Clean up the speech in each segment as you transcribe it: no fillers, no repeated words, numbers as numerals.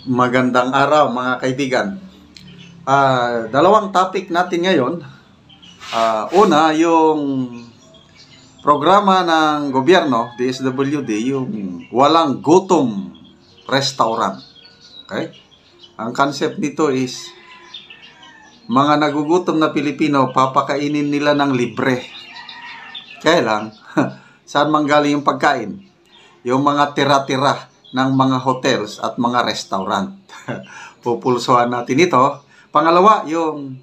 Magandang araw mga kaibigan. Dalawang topic natin ngayon. Una, yung programa ng gobyerno, DSWD, yung walang gutom restaurant. Okay? Ang concept nito is mga nagugutom na Pilipino, papakainin nila ng libre. Kaya lang, saan manggaling yung pagkain? Yung mga tira-tira ng mga hotels at mga restaurant. Pupulsuhan natin ito. Pangalawa, yung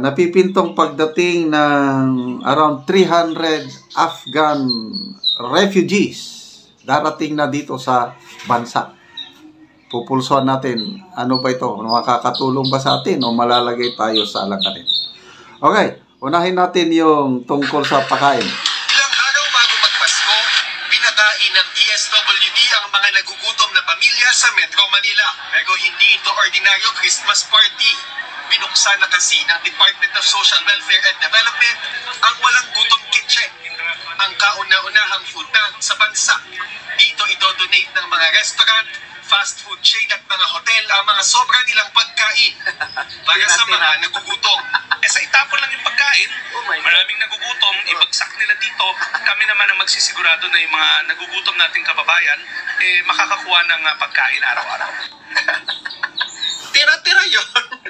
napipintong pagdating ng around 300 Afghan refugees darating na dito sa bansa. Pupulsuhan natin, ano ba ito? Makakatulong ba sa atin o malalagay tayo sa alakarin? Okay, unahin natin yung tungkol sa pagkain. Ilang araw bago magpasko, pinakain ng DSWD ang mga nagugutom na pamilya sa Metro Manila. Pero hindi ito ordinaryong Christmas party. Binuksan na kasi ng Department of Social Welfare and Development ang walang gutom kitchen, ang kauna-unahang food bank sa bansa. Dito idodonate ng mga restaurant, fast food chain at mga hotel ang mga sobra nilang pagkain para sa mga nagugutom. Sa itapon lang yung pagkain, maraming nagugutom, ibagsak nila dito. Kami naman ang magsisigurado na yung mga nagugutom nating kababayan makakakuha ng pagkain araw-araw. Tira-tira yun.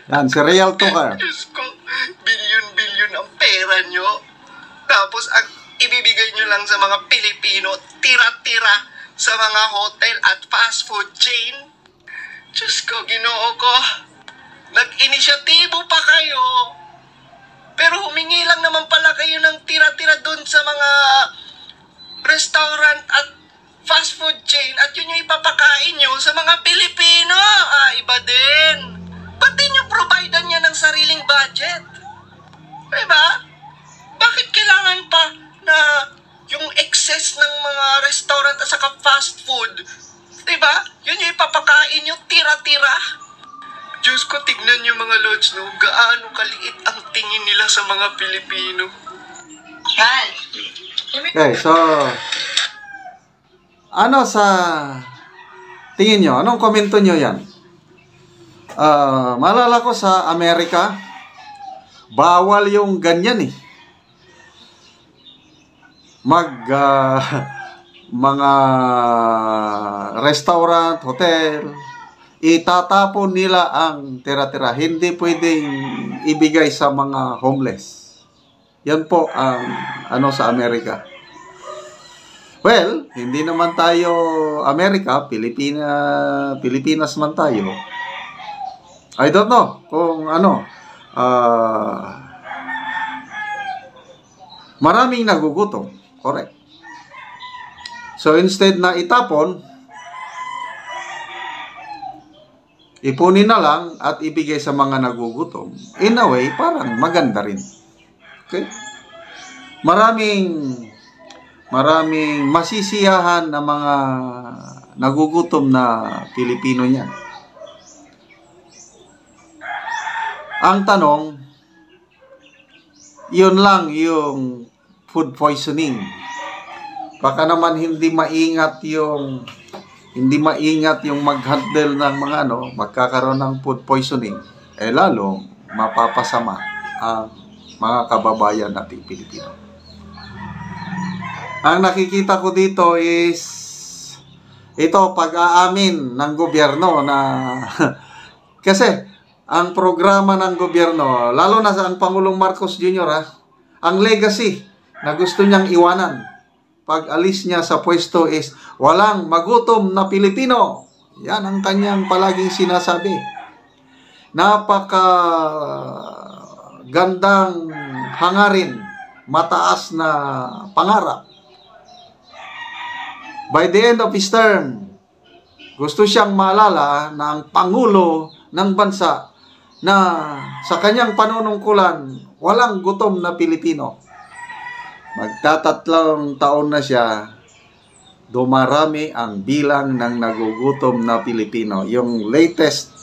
Yan, cereal to ka. Diyos ko, bilyon-bilyon ang pera nyo. Tapos ang ibibigay nyo lang sa mga Pilipino, tira-tira sa mga hotel at fast food chain. Diyos ko, Ginoo ko. Nag-inisyatibo pa kayo. Pero humingi lang naman pala kayo ng tira-tira doon sa mga restaurant at fast food chain at yun yung ipapakain nyo sa mga Pilipino. Iba din. Ba't di nyo providean niya ng sariling budget? Diba? Bakit kailangan pa na yung excess ng mga restaurant at saka fast food, diba? Yun yung ipapakain nyo, tira-tira. Diyos ko, tignan nyo mga lods, no? Gaano kaliit ang tingin nila sa mga Pilipino. Okay, so ano sa tingin nyo? Anong komento nyo yan? Maalala ko sa Amerika, bawal yung ganyan eh. Mga restaurant, hotel, itatapon nila ang tira-tira. Hindi pwedeng ibigay sa mga homeless. Yan po ang sa Amerika. Well, hindi naman tayo Amerika, Pilipinas man tayo. I don't know kung maraming nagugutom. Correct. So instead na itapon, ipunin na lang at ibigay sa mga nagugutom. In a way, parang maganda rin. Okay? Maraming masisiyahan na mga nagugutom na Pilipino niyan. Ang tanong, yun lang yung food poisoning. Baka naman hindi maingat yung mag-handle ng mga magkakaroon ng food poisoning. Lalo mapapasama ang mga kababayan nating Pilipino. Ang nakikita ko dito is ito, pag-aamin ng gobyerno na kasi ang programa ng gobyerno, lalo na sa ang Pangulong Marcos Jr., ang legacy na gusto niyang iwanan pag alis niya sa pwesto is walang magutom na Pilipino. Yan ang kanyang palaging sinasabi. Napaka gandang hangarin, mataas na pangarap. By the end of his term, gusto siyang maalala na ang Pangulo ng bansa na sa kanyang panunungkulan, walang gutom na Pilipino. Magtatatlong taon na siya, dumarami ang bilang ng nagugutom na Pilipino. Yung latest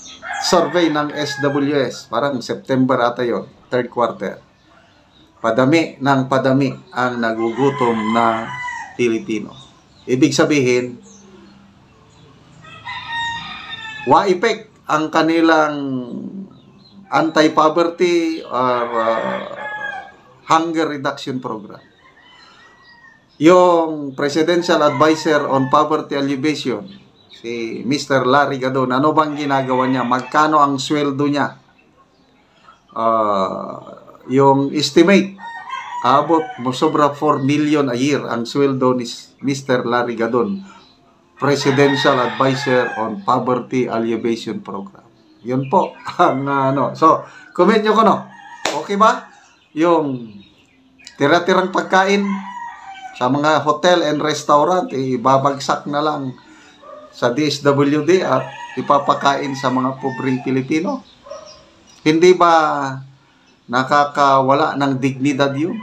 survey ng SWS, parang September ata yun, third quarter. Padami ng padami ang nagugutom na Pilipino. Ibig sabihin, WAIPEC ang kanilang anti-poverty or hunger reduction program. Yung Presidential Advisor on Poverty Alleviation, si Mr. Larry Gadon, ano bang ginagawa niya? Magkano ang sweldo niya? Yung estimate, abot sobra 4 million a year ang sweldo ni Mr. Larry Gadon, Presidential Advisor on Poverty Alleviation Program. Yun po ang So, comment nyo ko, no? Okay ba? Yung tira-tirang pagkain sa mga hotel and restaurant, ibabagsak na lang sa DSWD at ipapakain sa mga pobreng Pilipino. Hindi ba nakakawala ng dignidad yun?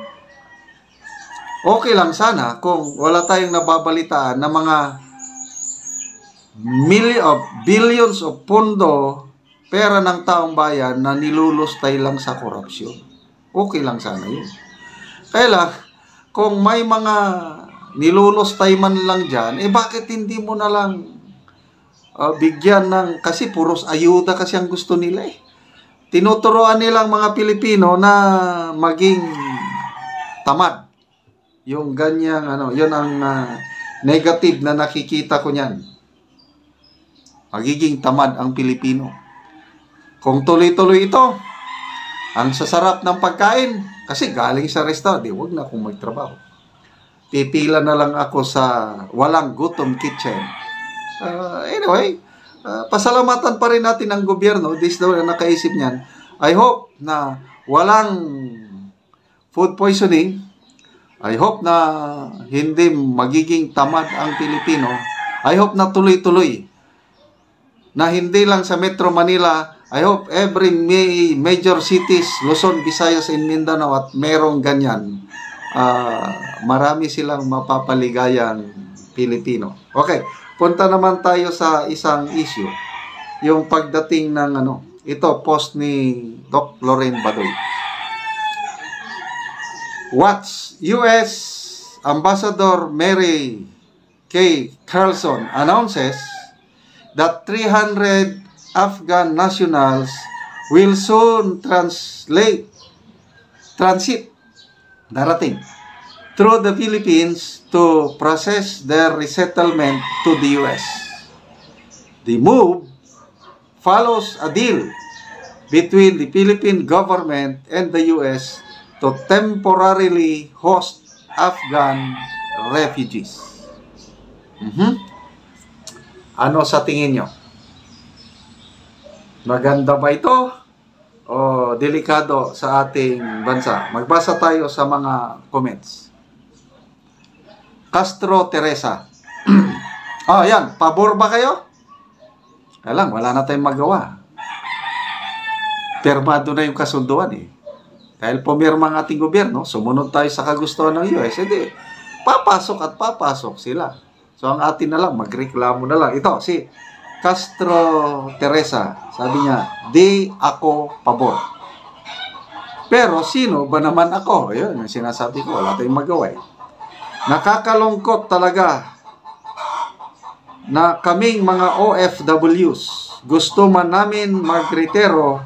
Okay lang sana kung wala tayong nababalitaan na mga billions of pondo, pera ng taong bayan na nilulustay lang sa korupsyon. Okay lang sana yun. Kaya lang, kung may mga nilulustay man lang dyan, bakit hindi mo na lang bigyan ng, kasi puros ayuda kasi ang gusto nila eh. Tinuturoan nilang mga Pilipino na maging tamad. Yung ganyang, yun ang negative na nakikita ko niyan. Magiging tamad ang Pilipino. Kung tuloy-tuloy ito, ang sasarap ng pagkain, kasi galing sa restaurant, huwag na akong magtrabaho. Pipila na lang ako sa walang gutom kitchen. Anyway, pasalamatan pa rin natin ang gobyerno. This daw na nakaisip niyan. I hope na walang food poisoning. I hope na hindi magiging tamad ang Pilipino. I hope na tuloy-tuloy. Na hindi lang sa Metro Manila, I hope every major cities, Luzon, Visayas, and Mindanao at merong ganyan. Marami silang mapapaligayang Pilipino. Okay, punta naman tayo sa isang issue. Yung pagdating ng ito, post ni Doc Lorraine Badoy. Watch, U.S. Ambassador Mary Kay Carlson announces that 300 Afghan nationals will soon darating through the Philippines to process their resettlement to the U.S. The move follows a deal between the Philippine government and the U.S. to temporarily host Afghan refugees. Ano sa tingin nyo? Maganda ba ito o delikado sa ating bansa? Magbasa tayo sa mga comments. Castro Teresa. Yan. Pabor ba kayo? Kaya lang, wala na tayong magawa. Pirmado na yung kasunduan eh. Dahil pumirma ang ating gobyerno, sumunod tayo sa kagustuhan ng US, hindi. Papasok at papasok sila. So, ang atin na lang, magreklamo na lang. Ito, si Castro Teresa, sabi niya, di ako pabor. Pero, sino ba naman ako? Ayun, yung sinasabi ko, wala tayong magawa eh. Nakakalungkot talaga na kaming mga OFWs, gusto man namin magretiro,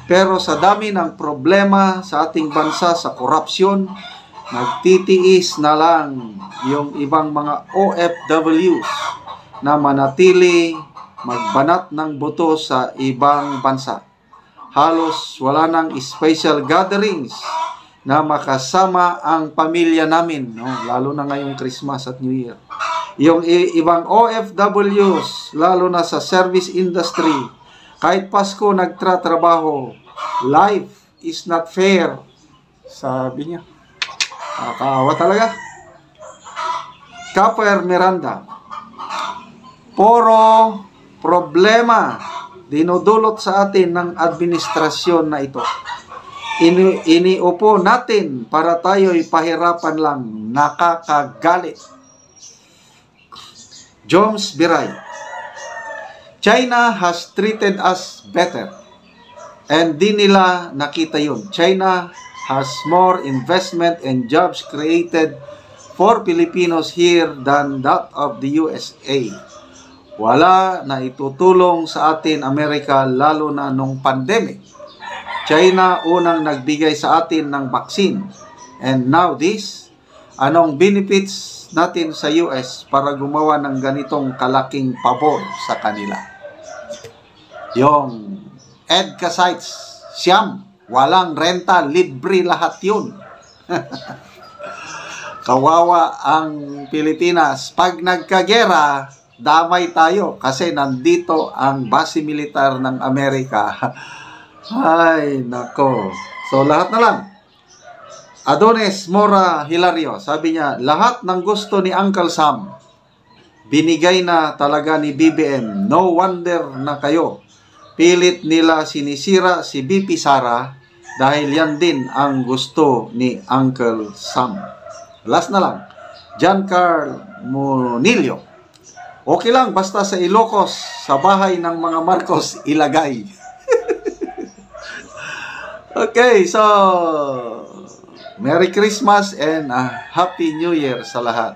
pero sa dami ng problema sa ating bansa sa korupsyon, nagtitiis na lang yung ibang mga OFWs na manatili magbanat ng buto sa ibang bansa. Halos wala nang special gatherings na makasama ang pamilya namin, no? Lalo na ngayong Christmas at New Year. Yung ibang OFWs, lalo na sa service industry, kahit Pasko nagtratrabaho, life is not fair. Sabi niya. Nakakaawa talaga. Caper Miranda. Puro problema dinudulot sa atin ng administrasyon na ito. Iniupo natin para tayo'y pahirapan lang. Nakakagalit. Jones Biray. China has treated us better. And di nila nakita yun. China has more investment and jobs created for Filipinos here than that of the USA. Wala na itutulong sa atin Amerika lalo na nung pandemic. China unang nagbigay sa atin ng vaccine. And now this, anong benefits natin sa US para gumawa ng ganitong kalaking pabor sa kanila? Yung EDCA sites, siyam, walang renta, libre lahat yun. Kawawa ang Pilipinas. Pag nagkagera, damay tayo kasi nandito ang base militar ng Amerika. Ay, nako. So, lahat na lang. Adonis Mora Hilario, sabi niya, lahat ng gusto ni Uncle Sam, binigay na talaga ni BBM. No wonder na kayo. Pilit nila sinisira si BP Sara dahil yan din ang gusto ni Uncle Sam. Last na lang, John Carl Monillo. Okay lang, basta sa Ilocos, sa bahay ng mga Marcos, ilagay. Okay, so, Merry Christmas and Happy New Year sa lahat.